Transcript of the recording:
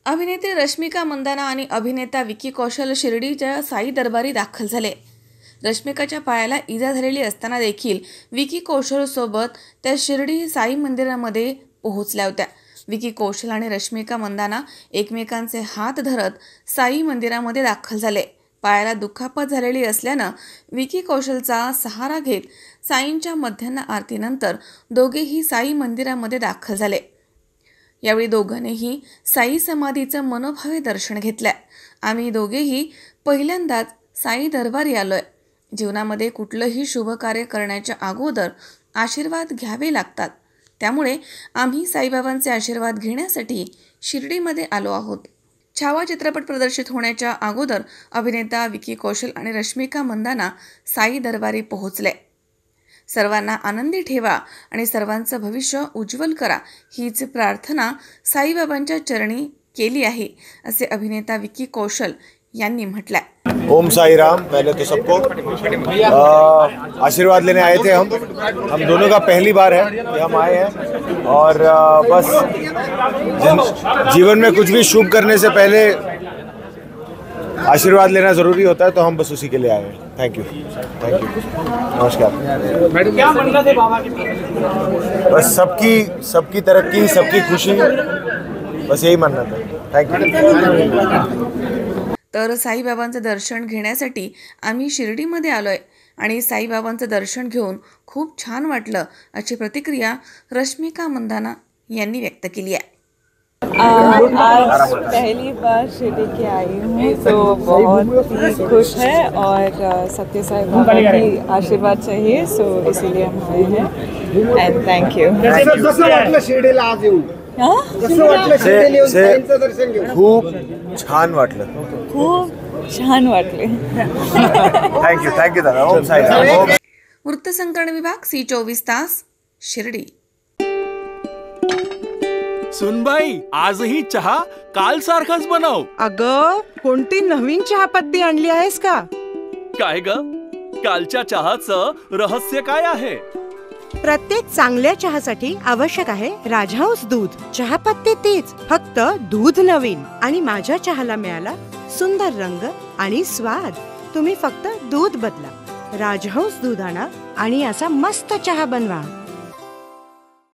अभिनेत्री रश्मिका मंदाना आणि अभिनेता विकी कौशल शिर्डीच्या साई दरबारी दाखल झाले। रश्मिकाच्या पायाला इजा झालेली असताना देखील विकी कौशल सोबत त्या शिर्डी साई मंदिरामध्ये पोहोचल्या होत्या। विकी कौशल आणि रश्मिका मंदाना एकमेकांचे हात धरत साई मंदिरामध्ये दाखल झाले। पायाला दुखापत झालेली असल्यानं विकी कौशलचा सहारा घेत साईंच्या मध्यान्ह आरतीनंतर दोघेही साई मंदिरामध्ये दाखल झाले। यावेळी दोघांनीही साई समाधीचं मनोभावे दर्शन घेतलंय। आम्ही दोघेही पहिल्यांदाच साई दरबारी आलोय। जीवनामध्ये कुठलंही शुभ कार्य करण्याच्या अगोदर आशीर्वाद घ्यावे लागतात, त्यामुळे आम्ही साईबाबांचे आशीर्वाद घेण्यासाठी शिर्डीमध्ये आलो आहोत। छावा चित्रपट प्रदर्शित होण्याच्या अगोदर अभिनेता विकी कौशल आणि रश्मिका मंदाना साई दरबारी पोहोचले। सर्वांना आनंदी ठेवा आणि सर्वांचं भविष्य उज्ज्वल करा हीच प्रार्थना साईबाबांच्या चरणी केली आहे, असे अभिनेता विकी कौशल यांनी म्हटलंय। ओम साई राम। पहले तो सबको आशीर्वाद लेने आए थे। हम दोनों का पहली बार है कि हम आए हैं और बस जीवन में कुछ भी शुभ करने से पहले आशीर्वाद लेना जरूरी होता है, तो हम बस उसी के लिए आए हैं। थैंक यू नमस्कार। क्या मन्नत है बाबा की? बस सबकी तरक्की, सबकी खुशी, बस यही मन्नत है। Thank you. तर साईबाबांचं दर्शन घेण्यासाठी आम्ही शिर्डीमध्ये आलोय आणि साईबाबांचं दर्शन घेऊन खूप छान वाटलं, अशी प्रतिक्रिया रश्मिका मंदाना यांनी व्यक्त केली आहे। आज पहली बार शिरडी के आई हूँ, तो बहुत ही खुश है और सत्य साई बाबा की आशीर्वाद चाहिए, सो इसीलिए हम आए हैं एंड थैंक यू। शिर्डीला आज येऊन खूप छान वाटलं। खूप छान वाटले। थँक्यू दादा। ओम साई राम। वृत्तसंकलन विभाग C24 तास शिर्डी। सुनबाई, आजही चहा काल सारखाच बनव। अगं, कोणती नवीन चहापत्ती आणली आहेस का? काय ग, कालच्या चहाचं रहस्य काय आहे? प्रत्येक चांगल्या चहासाठी आवश्यक आहे राजहंस दूध। चहापत्ती तीच, फक्त दूध नवीन। आणि माझ्या चहाला मिळाला सुंदर रंग आणि स्वाद। तुम्ही फक्त दूध बदला, राजहंस दूध आणा आणि असा मस्त चहा बनवा।